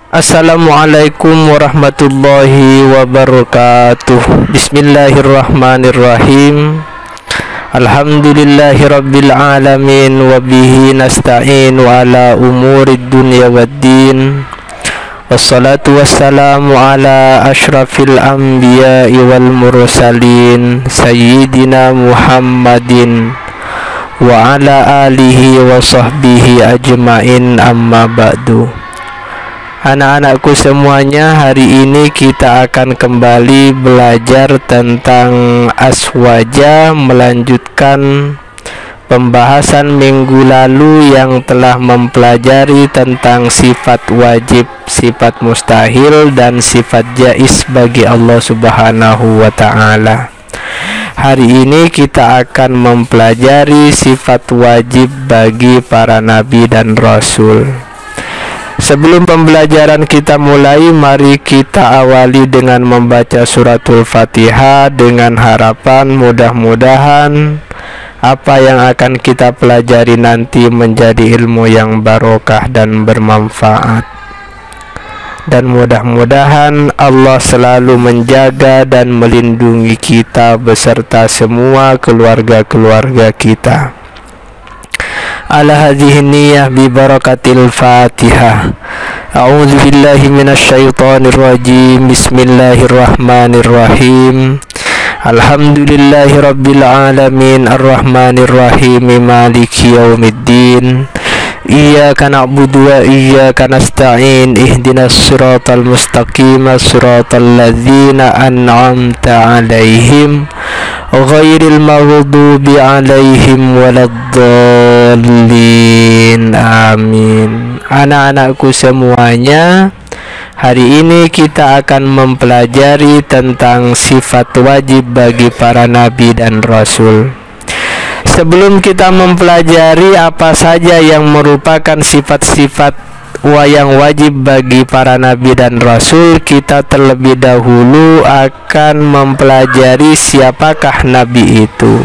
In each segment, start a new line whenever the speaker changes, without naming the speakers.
Assalamualaikum warahmatullahi wabarakatuh. Bismillahirrahmanirrahim. Alhamdulillahi rabbil alamin. Wabihi nasta'in wa ala umurid dunya waddin. Wassalatu wassalamu ala ashrafil anbiya'i wal mursalin Sayyidina Muhammadin wa ala alihi wa sahbihi ajma'in, amma ba'du. Anak-anakku semuanya, hari ini kita akan kembali belajar tentang aswaja, melanjutkan pembahasan minggu lalu yang telah mempelajari tentang sifat wajib, sifat mustahil, dan sifat jaiz bagi Allah Subhanahu wa ta'ala. Hari ini kita akan mempelajari sifat wajib bagi para nabi dan rasul. Sebelum pembelajaran kita mulai, mari kita awali dengan membaca suratul Fatihah dengan harapan mudah-mudahan apa yang akan kita pelajari nanti menjadi ilmu yang barokah dan bermanfaat. Dan mudah-mudahan Allah selalu menjaga dan melindungi kita beserta semua keluarga-keluarga kita. Ala hadhihi niyyah bi barakatil Fatihah. A'udzu billahi minasy syaithanir rajim. Bismillahirrahmanirrahim. Alhamdulillahi rabbil alamin arrahmanir rahim maliki yaumiddin. Iyyaka na'budu wa iyyaka nasta'in. Ihdinas siratal mustaqim, siratal ladzina an'amta 'alaihim ghairil maghdubi 'alaihim waladdallin. Amin. Anak-anakku semuanya, hari ini kita akan mempelajari tentang sifat wajib bagi para nabi dan rasul. Sebelum kita mempelajari apa saja yang merupakan sifat-sifat yang wajib bagi para nabi dan rasul, kita terlebih dahulu akan mempelajari siapakah nabi itu.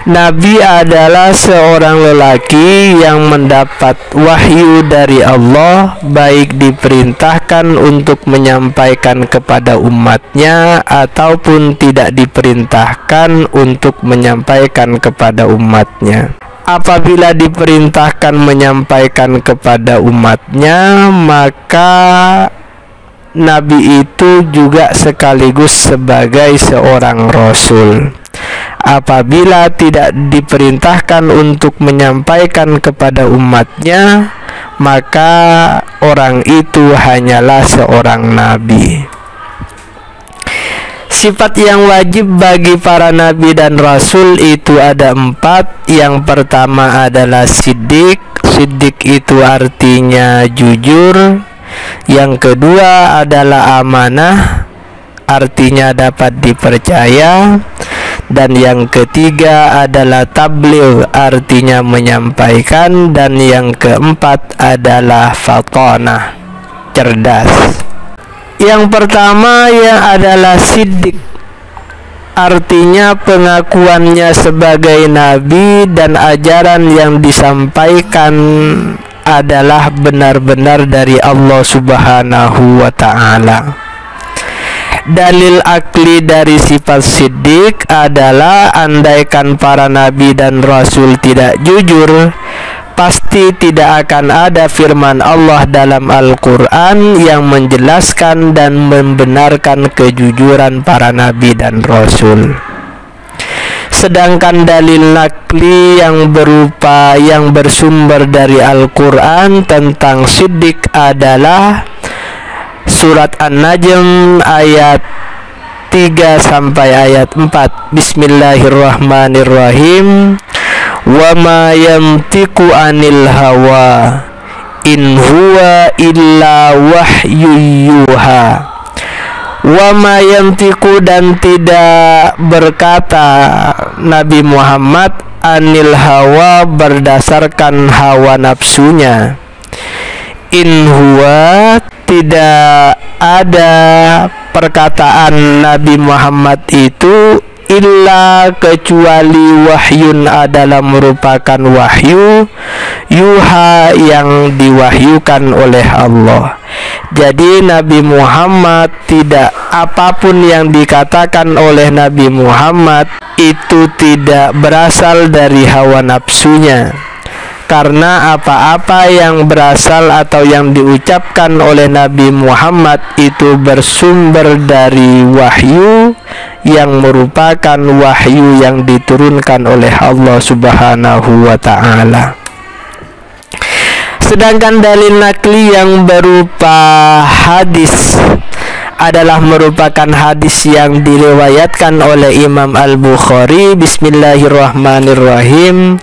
Nabi adalah seorang lelaki yang mendapat wahyu dari Allah, baik diperintahkan untuk menyampaikan kepada umatnya ataupun tidak diperintahkan untuk menyampaikan kepada umatnya. Apabila diperintahkan menyampaikan kepada umatnya, maka Nabi itu juga sekaligus sebagai seorang rasul. Apabila tidak diperintahkan untuk menyampaikan kepada umatnya, maka orang itu hanyalah seorang nabi. Sifat yang wajib bagi para nabi dan rasul itu ada 4. Yang pertama adalah siddiq. Siddiq itu artinya jujur. Yang kedua adalah amanah, artinya dapat dipercaya. Dan yang ketiga adalah tabligh, artinya menyampaikan. Dan yang keempat adalah fatanah, cerdas. Yang pertama yang adalah siddiq, artinya pengakuannya sebagai nabi dan ajaran yang disampaikan adalah benar-benar dari Allah Subhanahu wa ta'ala. Dalil akli dari sifat siddiq adalah andaikan para nabi dan rasul tidak jujur, pasti tidak akan ada firman Allah dalam Al-Quran yang menjelaskan dan membenarkan kejujuran para nabi dan rasul. Sedangkan dalil nakli yang bersumber dari Al-Quran tentang siddiq adalah surat An-Najm ayat 3 sampai ayat 4. Bismillahirrahmanirrahim. Wa ma yantiqu anil hawa in huwa illa wahyu yuha. Wa ma yantiqu, dan tidak berkata Nabi Muhammad anil hawa, berdasarkan hawa nafsunya. In huwa, tidak ada perkataan Nabi Muhammad itu illa kecuali wahyun adalah merupakan wahyu, yuha yang diwahyukan oleh Allah. Jadi Nabi Muhammad tidak, apapun yang dikatakan oleh Nabi Muhammad itu tidak berasal dari hawa nafsunya. Karena apa-apa yang berasal atau yang diucapkan oleh Nabi Muhammad itu bersumber dari wahyu yang merupakan wahyu yang diturunkan oleh Allah Subhanahu wa ta'ala. Sedangkan dalil nakli yang berupa hadis adalah merupakan hadis yang diriwayatkan oleh Imam Al-Bukhari. Bismillahirrahmanirrahim.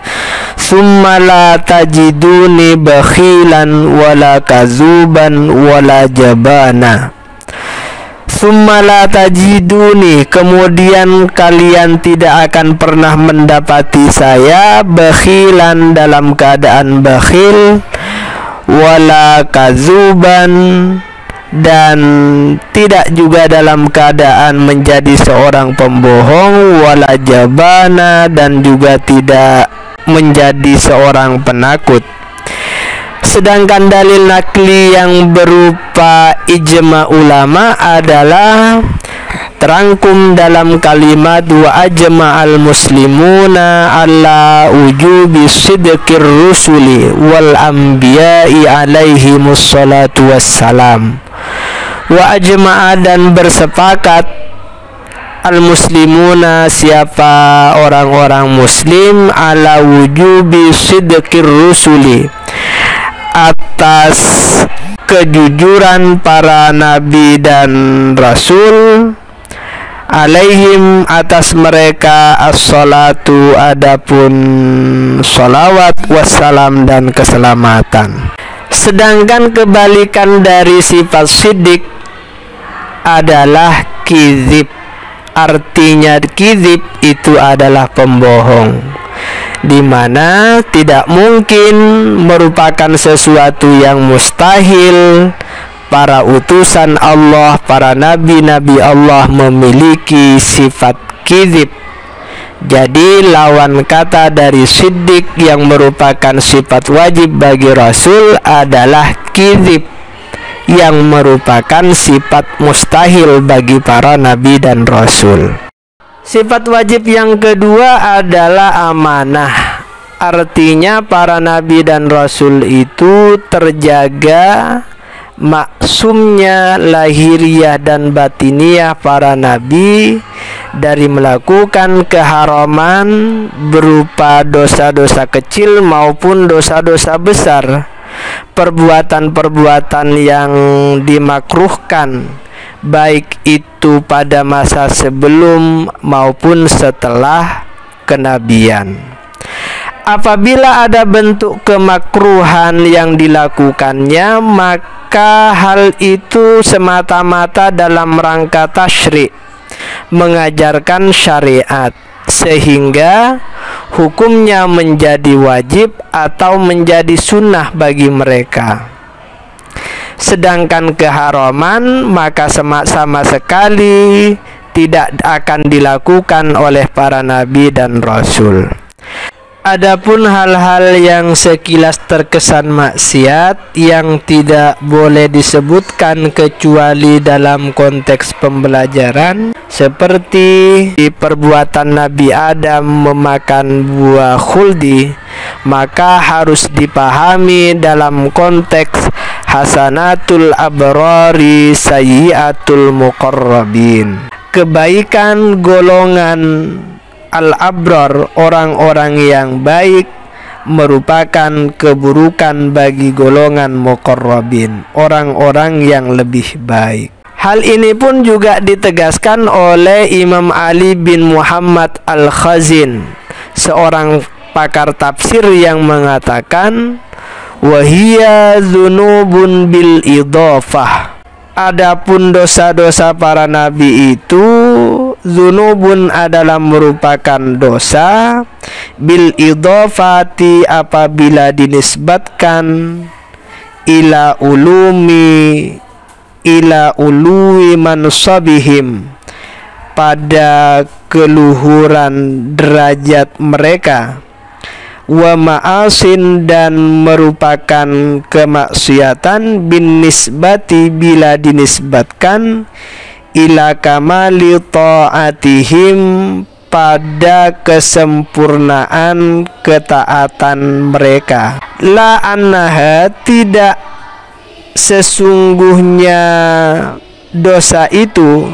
Summa la tajiduni bakhilan wala kazuban wala jabana. Summa la tajiduni, kemudian kalian tidak akan pernah mendapati saya bakhilan dalam keadaan bakhil, wala kazuban, dan tidak juga dalam keadaan menjadi seorang pembohong, wala jabana, dan juga tidak menjadi seorang penakut. Sedangkan dalil nakli yang berupa ijma ulama adalah terangkum dalam kalimat wa ajma'al muslimuna ala wujubi sidqir rusuli wal anbiya'i alaihimus salatu wassalam. Wa ajma'a, dan bersepakat al-muslimuna, siapa orang-orang muslim, ala wujubi sidqir rusuli, atas kejujuran para nabi dan rasul, alaihim, atas mereka, as-salatu, adapun salawat, wassalam, dan keselamatan. Sedangkan kebalikan dari sifat siddiq adalah kizib. Artinya kizib itu adalah pembohong, di mana tidak mungkin, merupakan sesuatu yang mustahil para utusan Allah, para nabi-nabi Allah memiliki sifat kizib. Jadi lawan kata dari siddiq yang merupakan sifat wajib bagi Rasul adalah kizib, yang merupakan sifat mustahil bagi para nabi dan rasul. Sifat wajib yang kedua adalah amanah. Artinya para nabi dan rasul itu terjaga maksumnya lahiriah dan batiniah para nabi dari melakukan keharaman berupa dosa-dosa kecil maupun dosa-dosa besar, perbuatan-perbuatan yang dimakruhkan, baik itu pada masa sebelum maupun setelah kenabian. Apabila ada bentuk kemakruhan yang dilakukannya, maka hal itu semata-mata dalam rangka tasyri', mengajarkan syariat, sehingga hukumnya menjadi wajib atau menjadi sunnah bagi mereka. Sedangkan keharaman maka sama sekali tidak akan dilakukan oleh para nabi dan rasul. Adapun hal-hal yang sekilas terkesan maksiat yang tidak boleh disebutkan kecuali dalam konteks pembelajaran, seperti perbuatan Nabi Adam memakan buah khuldi, maka harus dipahami dalam konteks hasanatul abrari sayyiatul muqarrabin. Kebaikan golongan al-abrar, orang-orang yang baik, merupakan keburukan bagi golongan muqarrabin, orang-orang yang lebih baik. Hal ini pun juga ditegaskan oleh Imam Ali bin Muhammad Al-Khazin, seorang pakar tafsir, yang mengatakan wahiyya dzunubun bil idhafah. Adapun dosa-dosa para nabi itu, dzunubun adalah merupakan dosa, bil idhafati apabila dinisbatkan ila ului mansabihim, pada keluhuran derajat mereka, wa ma'asin dan merupakan kemaksiatan, bin nisbati bila dinisbatkan, ila kamali ta'atihim pada kesempurnaan ketaatan mereka. La annaha tidak sesungguhnya dosa itu,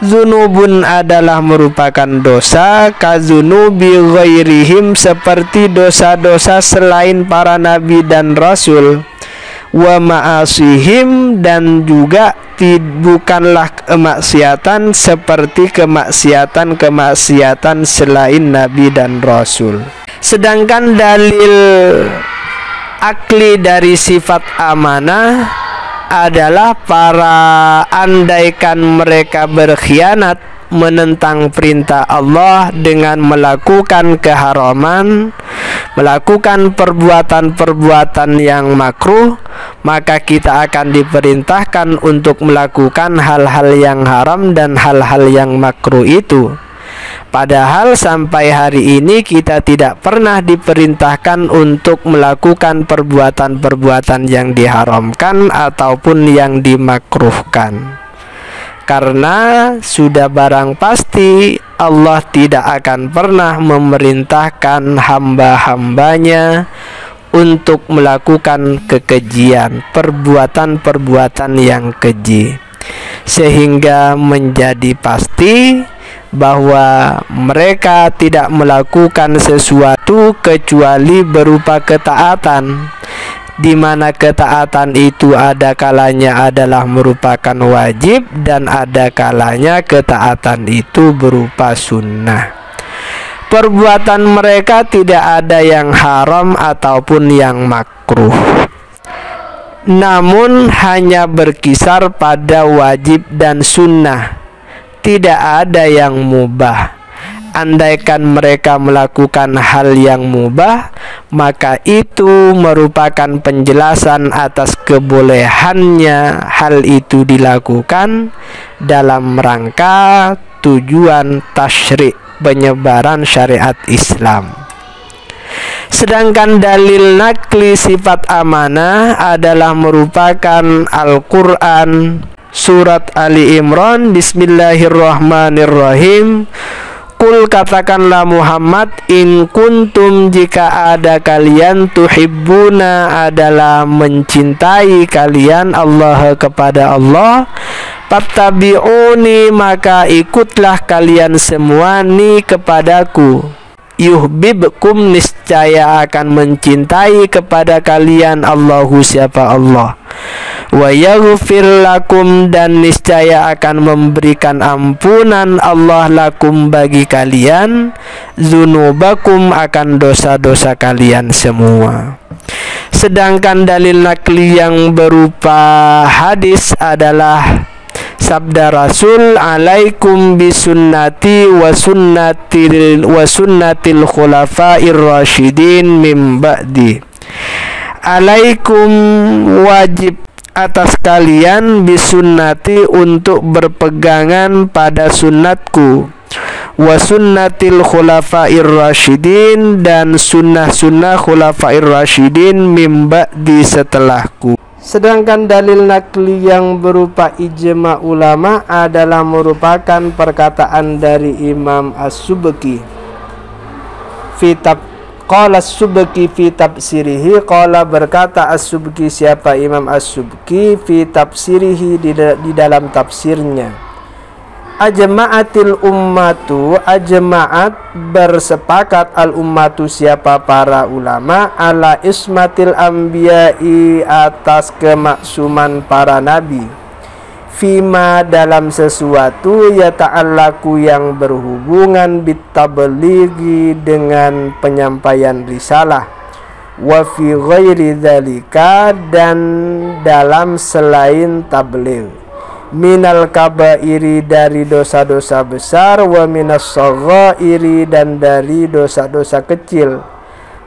zunubun adalah merupakan dosa, kazunubi ghairihim seperti dosa-dosa selain para nabi dan rasul, wa ma'asihim dan juga bukanlah kemaksiatan seperti kemaksiatan selain nabi dan rasul. Sedangkan dalil akli dari sifat amanah adalah para andaikan mereka berkhianat menentang perintah Allah dengan melakukan keharaman, melakukan perbuatan-perbuatan yang makruh, maka kita akan diperintahkan untuk melakukan hal-hal yang haram dan hal-hal yang makruh itu. Padahal sampai hari ini kita tidak pernah diperintahkan untuk melakukan perbuatan-perbuatan yang diharamkan ataupun yang dimakruhkan. Karena sudah barang pasti Allah tidak akan pernah memerintahkan hamba-hambanya untuk melakukan kekejian, perbuatan-perbuatan yang keji. Sehingga menjadi pasti bahwa mereka tidak melakukan sesuatu kecuali berupa ketaatan, di mana ketaatan itu ada kalanya adalah merupakan wajib dan ada kalanya ketaatan itu berupa sunnah. Perbuatan mereka tidak ada yang haram ataupun yang makruh, namun hanya berkisar pada wajib dan sunnah, tidak ada yang mubah. Andaikan mereka melakukan hal yang mubah, maka itu merupakan penjelasan atas kebolehannya hal itu dilakukan dalam rangka tujuan tasyri', penyebaran syariat Islam. Sedangkan dalil nakli sifat amanah adalah merupakan Al-Quran surat Ali Imran. Bismillahirrahmanirrahim. Kul katakanlah Muhammad, in kuntum jika ada kalian, tuhibbuna adalah mencintai kalian Allah kepada Allah, fattabi'uni maka ikutlah kalian semua ni kepadaku, yuhibbukum niscaya akan mencintai kepada kalian Allahu siapa Allah, wa yaghfir lakum dan niscaya akan memberikan ampunan Allah lakum bagi kalian, dzunubakum akan dosa-dosa kalian semua. Sedangkan dalil nakli yang berupa hadis adalah sabda Rasul, alaikum bisunnati wa sunnatil khulafa'ir rasyidin min ba'di. Alaikum wajib atas kalian bisunnati untuk berpegangan pada sunnatku, wa sunnatil khulafa'ir rasyidin dan sunnah-sunnah khulafa'ir rasyidin min ba'di setelahku. Sedangkan dalil nakli yang berupa ijma' ulama adalah merupakan perkataan dari Imam As-Subki. Qala As-Subki fi tafsirihi, qala berkata As-Subki, siapa Imam As-Subki, fi tafsirihi di dalam tafsirnya. Ajma'atil ummatu, ajma'at bersepakat al ummatu siapa para ulama, ala ismatil anbiya'i atas kemaksuman para nabi, fima dalam sesuatu yata'allaku yang berhubungan bitablighi dengan penyampaian risalah, wa fi ghairi dzalika dan dalam selain tabligh, minal kabairi dari dosa-dosa besar, wa minas shaghairi dan dari dosa-dosa kecil,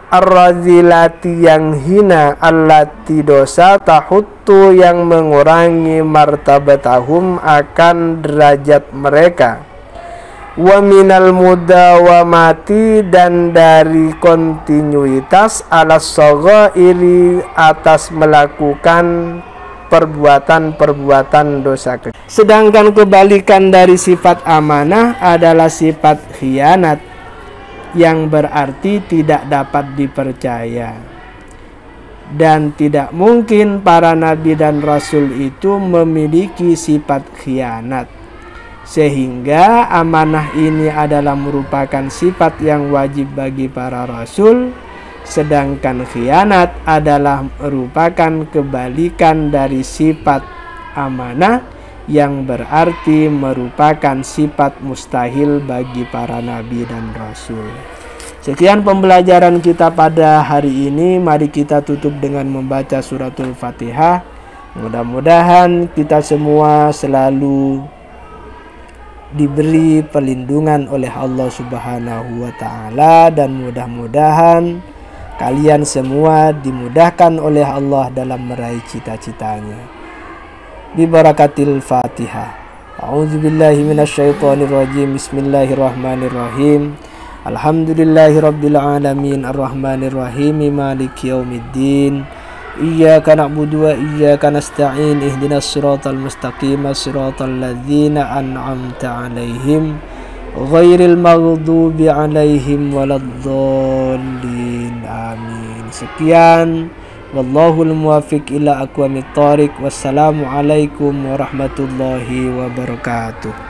ar-razilati yang hina, allati dosa, tahuttu yang mengurangi martabatahum akan derajat mereka, wa minal mudawamati, dan dari kontinuitas, ala shaghairi, atas melakukan perbuatan-perbuatan dosa kecil. Sedangkan kebalikan dari sifat amanah adalah sifat khianat, yang berarti tidak dapat dipercaya. Dan tidak mungkin para nabi dan rasul itu memiliki sifat khianat, sehingga amanah ini adalah merupakan sifat yang wajib bagi para rasul, sedangkan khianat adalah merupakan kebalikan dari sifat amanah, yang berarti merupakan sifat mustahil bagi para nabi dan rasul. Sekian pembelajaran kita pada hari ini. Mari kita tutup dengan membaca suratul Fatihah. Mudah-mudahan kita semua selalu diberi perlindungan oleh Allah Subhanahu wa Ta'ala, dan mudah-mudahan kalian semua dimudahkan oleh Allah dalam meraih cita-citanya. Bibarakatil Fatihah. A'udzubillahi minasyaitonirrajim. Bismillahirrahmanirrahim. Alhamdulillahirabbil alamin, arrahmanirrahim, maliki yaumiddin. Iyyaka na'budu wa iyyaka nasta'in. Ihdinas siratal mustaqim, siratal ladzina an'amta 'alaihim ghairil maghdubi 'alaihim waladdallin. Amin. Sekian, wallahul muwaffiq ila aqwamit thoriq. Wassalamualaikum warahmatullahi wabarakatuh.